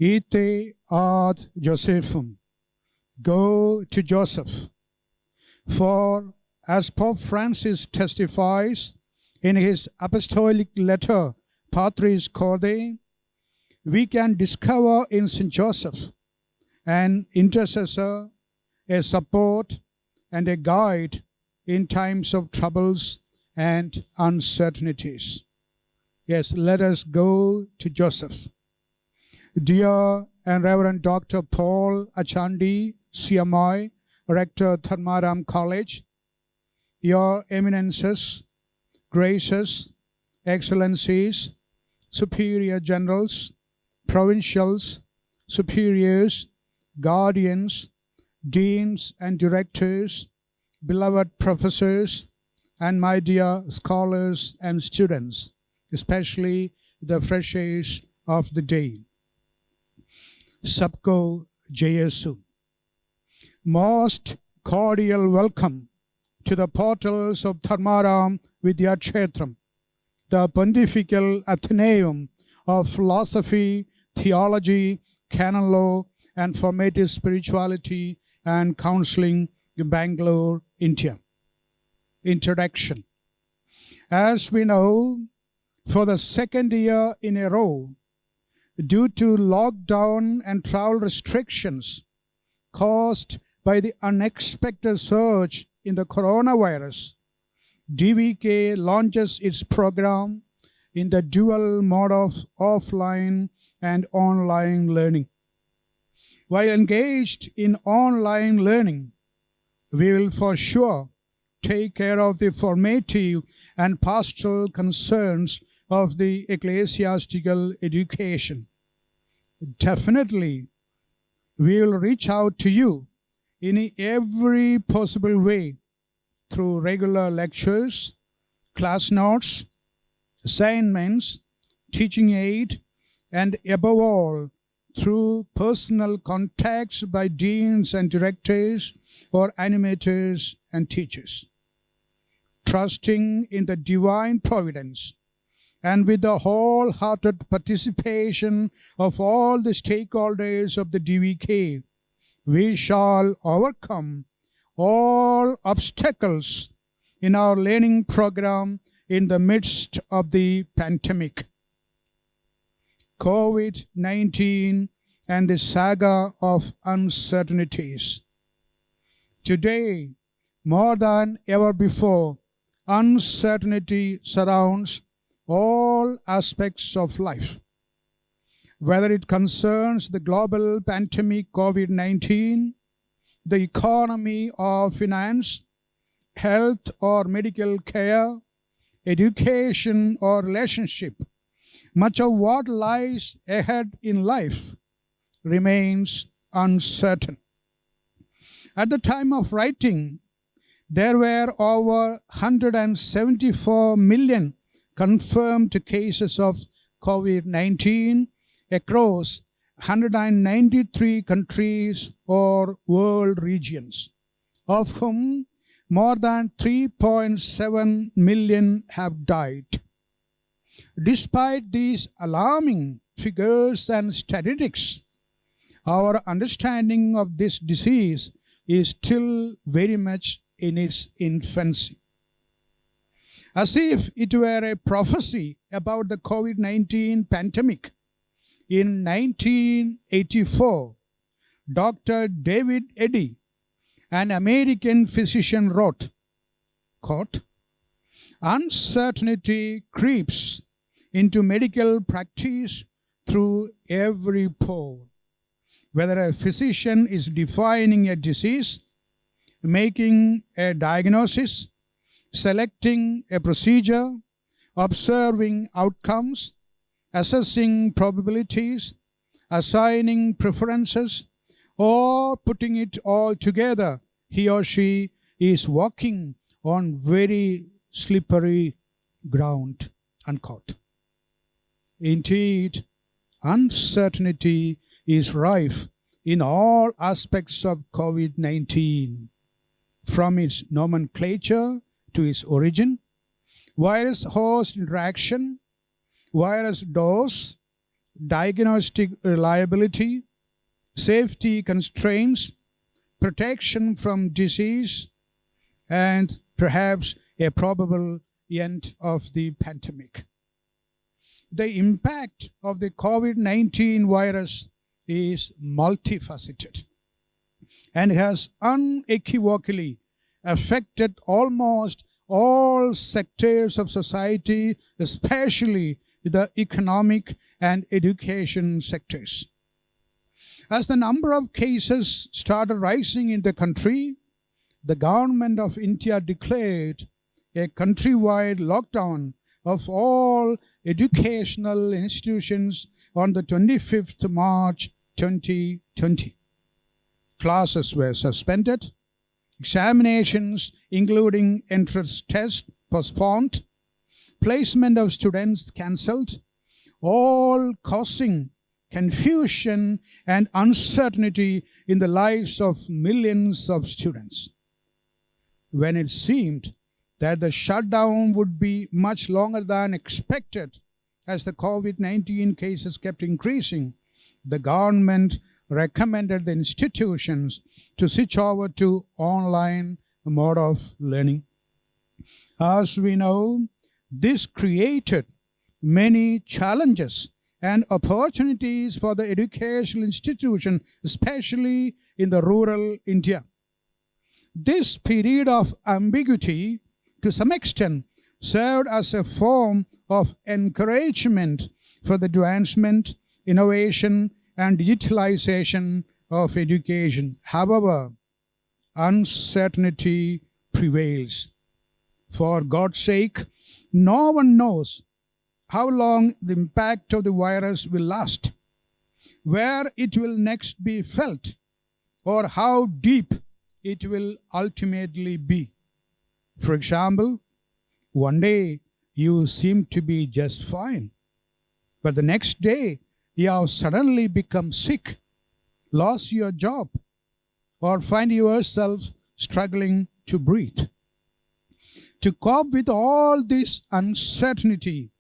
Ite ad Josephum, go to Joseph. For as Pope Francis testifies in his apostolic letter Patris Corde, we can discover in St. Joseph an intercessor, a support, and a guide in times of troubles and uncertainties. Yes, let us go to Joseph. Dear and Reverend Dr. Paul Achandi, CMI, Rector, Dharmaram College, Your Eminences, Graces, Excellencies, Superior Generals, Provincials, Superiors, Guardians, Deans and Directors, beloved professors, and my dear scholars and students, especially the freshers of the day. Sabko Jayesu. Most cordial welcome to the portals of Dharmaram Vidyakshetram, the Pontifical Athenaeum of Philosophy, Theology, Canon Law, and Formative Spirituality and Counseling in Bangalore, India. Introduction. As we know, for the second year in a row, due to lockdown and travel restrictions caused by the unexpected surge in the coronavirus, DVK launches its program in the dual mode of offline and online learning. While engaged in online learning, we will for sure take care of the formative and pastoral concerns of the ecclesiastical education. Definitely, we will reach out to you in every possible way through regular lectures, class notes, assignments, teaching aid, and above all, through personal contacts by deans and directors or animators and teachers. Trusting in the divine providence and with the wholehearted participation of all the stakeholders of the DVK, we shall overcome all obstacles in our learning program in the midst of the pandemic. COVID-19 and the saga of uncertainties. Today, more than ever before, uncertainty surrounds all aspects of life. Whether it concerns the global pandemic COVID-19, the economy or finance, health or medical care, education or relationship, much of what lies ahead in life remains uncertain. At the time of writing, there were over 174 million confirmed cases of COVID-19 across 193 countries or world regions, of whom more than 3.7 million have died. Despite these alarming figures and statistics, our understanding of this disease is still very much in its infancy. As if it were a prophecy about the COVID-19 pandemic, in 1984, Dr. David Eddy, an American physician, wrote, quote, "Uncertainty creeps into medical practice through every pore. Whether a physician is defining a disease, making a diagnosis, selecting a procedure, observing outcomes, assessing probabilities, assigning preferences, or putting it all together, he or she is walking on very slippery ground," unquote. Indeed, uncertainty is rife in all aspects of COVID-19, from its nomenclature to its origin, virus-host interaction, virus dose, diagnostic reliability, safety constraints, protection from disease, and perhaps a probable end of the pandemic. The impact of the COVID-19 virus is multifaceted and has unequivocally affected almost all sectors of society, especially the economic and education sectors. As the number of cases started rising in the country, the government of India declared a countrywide lockdown of all educational institutions on the 25th March 2020. Classes were suspended, examinations including entrance tests postponed, placement of students cancelled, all causing confusion and uncertainty in the lives of millions of students. When it seemed that the shutdown would be much longer than expected as the COVID-19 cases kept increasing, the government recommended the institutions to switch over to online mode of learning. As we know, this created many challenges and opportunities for the educational institution, especially in the rural India. This period of ambiguity, to some extent, served as a form of encouragement for the advancement, innovation, and digitalization of education. However, uncertainty prevails. For God's sake, no one knows how long the impact of the virus will last, where it will next be felt, or how deep it will ultimately be. For example, one day you seem to be just fine, but the next day you have suddenly become sick, lost your job, or find yourself struggling to breathe. To cope with all this uncertainty,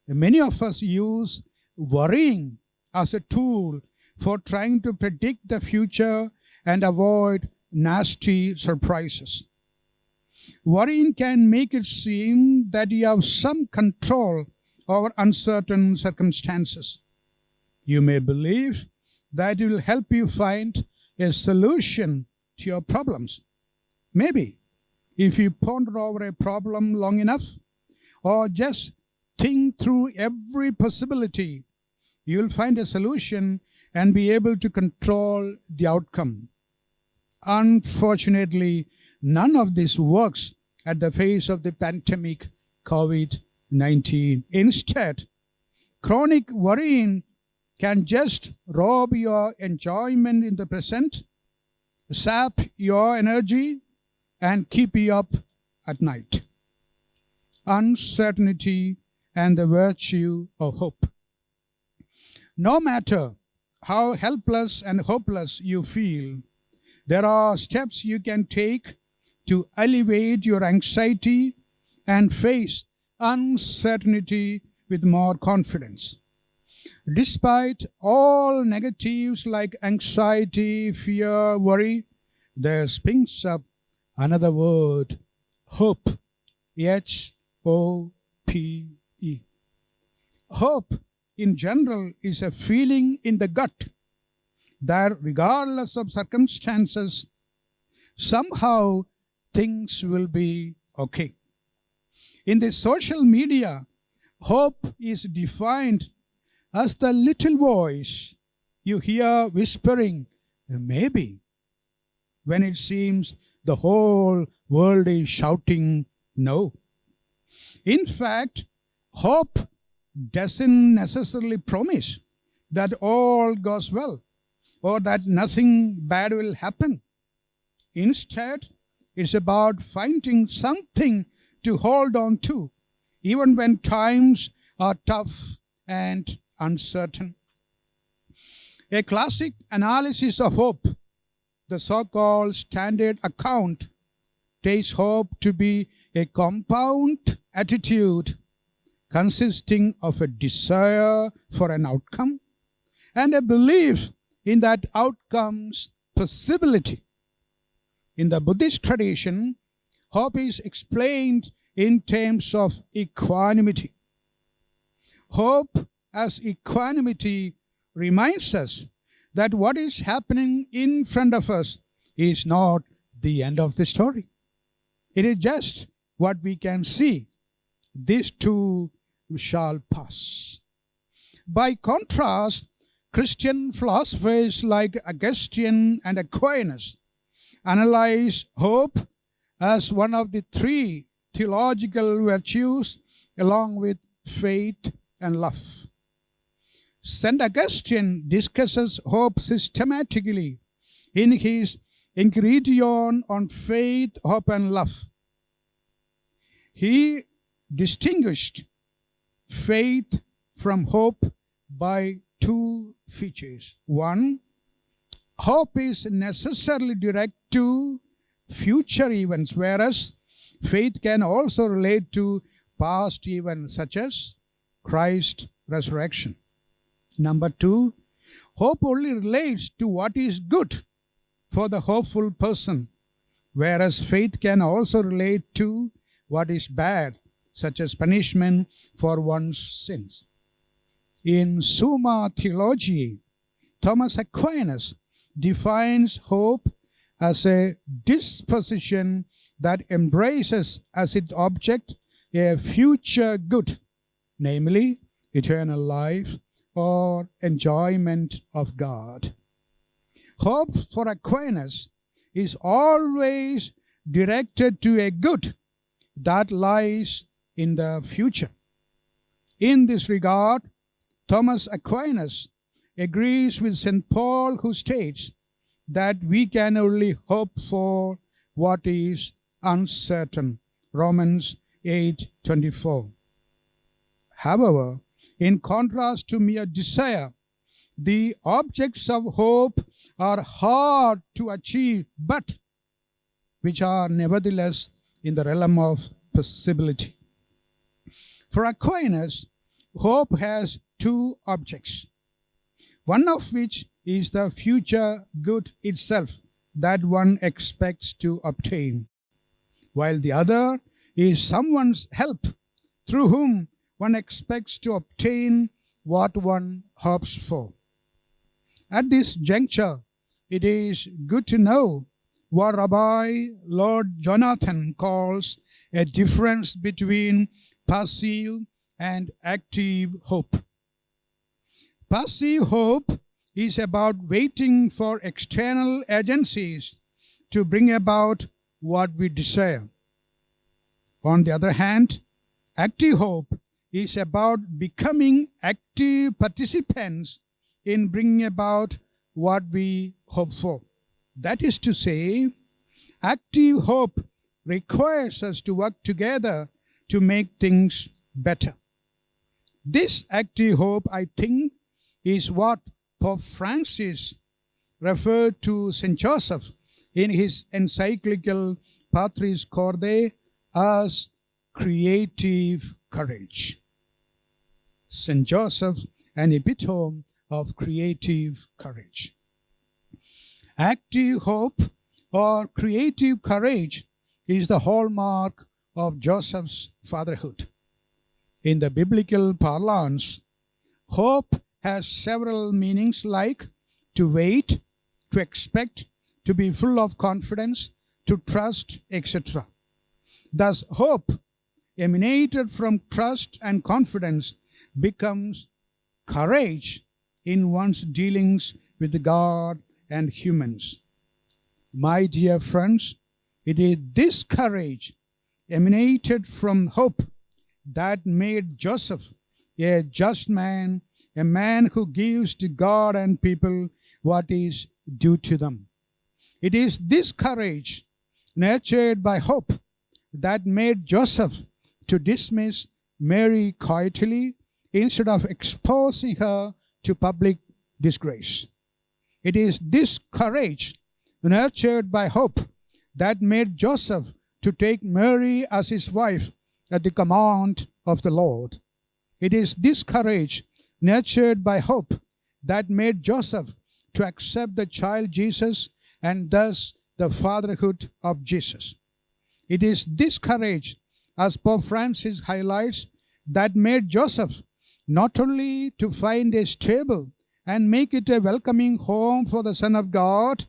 many of us use worrying as a tool for trying to predict the future and avoid nasty surprises. Worrying can make it seem that you have some control over uncertain circumstances. You may believe that it will help you find a solution to your problems. Maybe if you ponder over a problem long enough, or just think through every possibility, you will find a solution and be able to control the outcome. Unfortunately, none of this works at the face of the pandemic COVID-19. Instead, chronic worrying can just rob your enjoyment in the present, sap your energy, and keep you up at night. Uncertainty and the virtue of hope. No matter how helpless and hopeless you feel, there are steps you can take to alleviate your anxiety and face uncertainty with more confidence. Despite all negatives like anxiety, fear, worry, there springs up another word, hope. H-O-P-E. Hope, in general, is a feeling in the gut that regardless of circumstances, somehow things will be okay. In the social media, hope is defined as the little voice you hear whispering, maybe, when it seems the whole world is shouting no. In fact, hope doesn't necessarily promise that all goes well or that nothing bad will happen. Instead, it's about finding something to hold on to, even when times are tough and uncertain. A classic analysis of hope, the so-called standard account, takes hope to be a compound attitude consisting of a desire for an outcome, and a belief in that outcome's possibility. In the Buddhist tradition, hope is explained in terms of equanimity. Hope as equanimity reminds us that what is happening in front of us is not the end of the story. It is just what we can see. This too shall pass. By contrast, Christian philosophers like Augustine and Aquinas analyze hope as one of the three theological virtues along with faith and love. St. Augustine discusses hope systematically in his Inauguration on faith, hope, and love. He distinguished faith from hope by two features. One, hope is necessarily direct to future events, whereas faith can also relate to past events such as Christ's resurrection. Number two, hope only relates to what is good for the hopeful person, whereas faith can also relate to what is bad, such as punishment for one's sins. In Summa Theologiae, Thomas Aquinas defines hope as a disposition that embraces as its object a future good, namely eternal life or enjoyment of God. Hope for Aquinas is always directed to a good that lies in the future. In this regard, Thomas Aquinas agrees with St. Paul, who states that we can only hope for what is uncertain. Romans 8:24. However, in contrast to mere desire, the objects of hope are hard to achieve, but which are nevertheless in the realm of possibility. For Aquinas, hope has two objects, one of which is the future good itself that one expects to obtain, while the other is someone's help through whom one expects to obtain what one hopes for. At this juncture, it is good to know what Rabbi Lord Jonathan calls a difference between passive and active hope. Passive hope is about waiting for external agencies to bring about what we desire. On the other hand, active hope is about becoming active participants in bringing about what we hope for. That is to say, active hope requires us to work together to make things better. This active hope, I think, is what Pope Francis referred to St. Joseph in his encyclical Patris Corde as creative courage. St. Joseph, an epitome of creative courage. Active hope or creative courage is the hallmark of Joseph's fatherhood. In the biblical parlance, hope has several meanings like to wait, to expect, to be full of confidence, to trust, etc. Thus, hope emanated from trust and confidence becomes courage in one's dealings with God and humans. My dear friends, it is this courage emanated from hope that made Joseph a just man, a man who gives to God and people what is due to them. It is this courage, nurtured by hope, that made Joseph to dismiss Mary quietly instead of exposing her to public disgrace. It is this courage, nurtured by hope, that made Joseph to take Mary as his wife at the command of the Lord. It is this courage, nurtured by hope, that made Joseph to accept the child Jesus and thus the fatherhood of Jesus. It is this courage, as Pope Francis highlights, that made Joseph not only to find a stable and make it a welcoming home for the Son of God,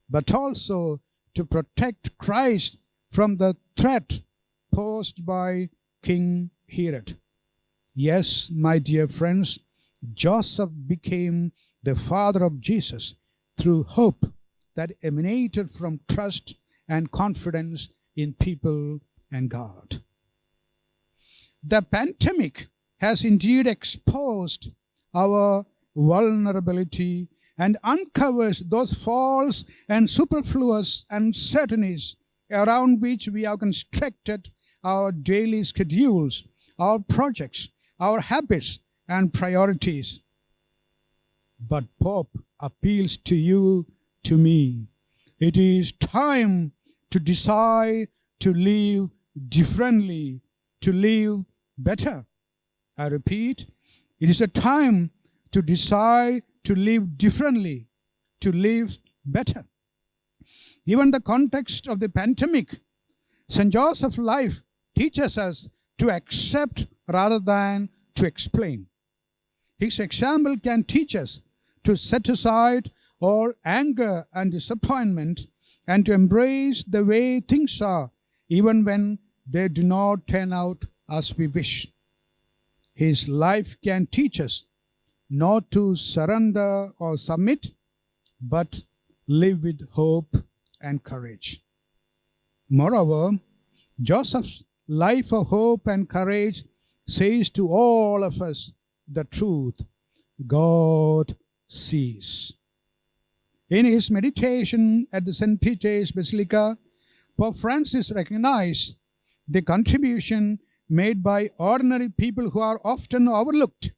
but also to protect Christ from the threat posed by King Herod. Yes, my dear friends, Joseph became the father of Jesus through hope that emanated from trust and confidence in people and God. The pandemic has indeed exposed our vulnerability and uncovers those false and superfluous uncertainties around which we have constructed our daily schedules, our projects, our habits, and priorities. But Pope appeals to you, to me. It is time to decide to live differently, to live better. I repeat, it is a time to decide to live differently, to live better. Given the context of the pandemic, St. Joseph's life teaches us to accept rather than to explain. His example can teach us to set aside all anger and disappointment and to embrace the way things are, even when they do not turn out as we wish. His life can teach us not to surrender or submit, but live with hope and courage. Moreover, Joseph's life of hope and courage says to all of us the truth: God sees. In his meditation at the St. Peter's Basilica, Pope Francis recognized the contribution made by ordinary people who are often overlooked,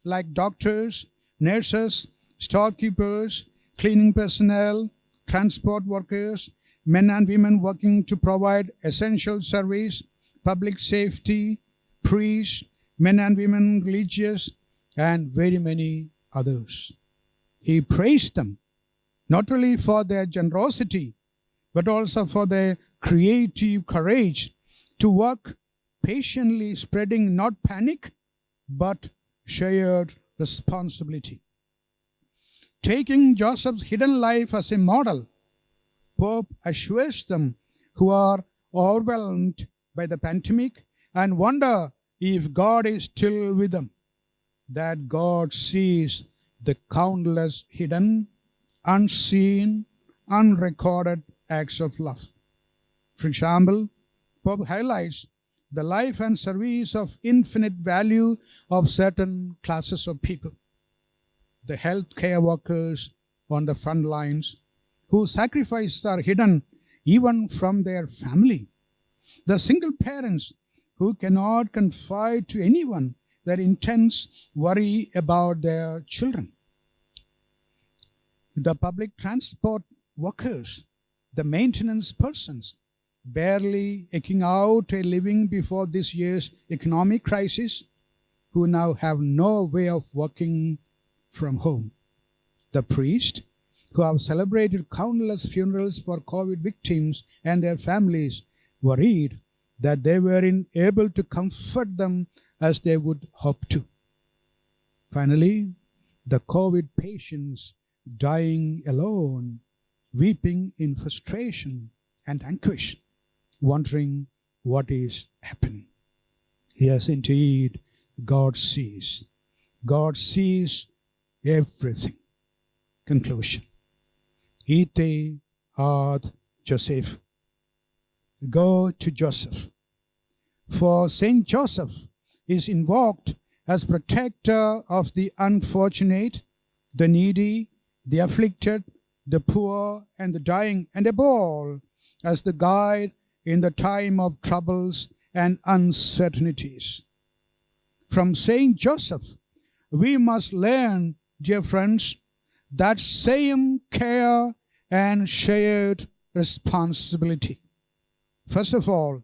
like doctors, nurses, storekeepers, cleaning personnel, transport workers, men and women working to provide essential service, public safety, priests, men and women religious, and very many others. He praised them not only for their generosity, but also for their creative courage to work patiently, spreading not panic, but shared responsibility. Taking Joseph's hidden life as a model, Pope assures them who are overwhelmed by the pandemic and wonder if God is still with them, that God sees the countless hidden, unseen, unrecorded acts of love. For example, Pope highlights the life and service of infinite value of certain classes of people. The healthcare workers on the front lines, whose sacrifices are hidden even from their family. The single parents who cannot confide to anyone their intense worry about their children. The public transport workers, the maintenance persons, barely eking out a living before this year's economic crisis, who now have no way of working from home. The priests, who have celebrated countless funerals for COVID victims and their families, worried that they weren't able to comfort them as they would hope to. Finally, the COVID patients dying alone, weeping in frustration and anguish, wondering what is happening. Yes, indeed, God sees. God sees everything. Conclusion. Ite ad Joseph. Go to Joseph. For Saint Joseph is invoked as protector of the unfortunate, the needy, the afflicted, the poor, and the dying, and above all, as the guide in the time of troubles and uncertainties. From Saint Joseph, we must learn, dear friends, that same care and shared responsibility. First of all,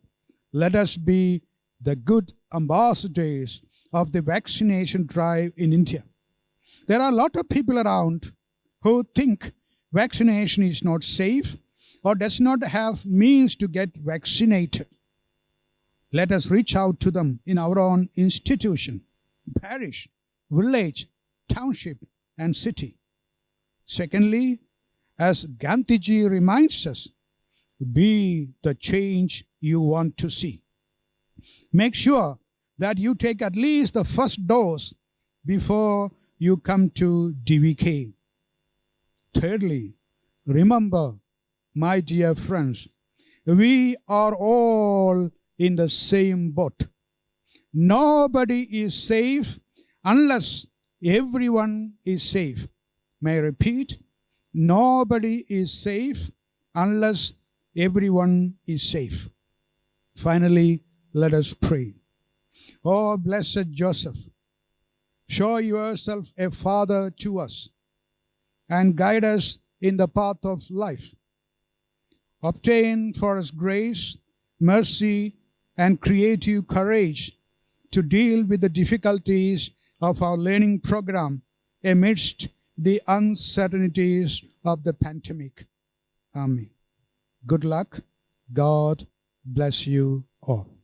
let us be the good ambassadors of the vaccination drive in India. There are a lot of people around who think vaccination is not safe or does not have means to get vaccinated. Let us reach out to them in our own institution, parish, village, township, and city. Secondly, as Gandhiji reminds us, be the change you want to see. Make sure that you take at least the first dose before you come to DVK. Thirdly, remember, my dear friends, we are all in the same boat. Nobody is safe unless everyone is safe. May I repeat? Nobody is safe unless everyone is safe. Finally, let us pray. Oh, blessed Joseph, show yourself a father to us and guide us in the path of life. Obtain for us grace, mercy, and creative courage to deal with the difficulties of our learning program amidst the uncertainties of the pandemic. Amen. Good luck. God bless you all.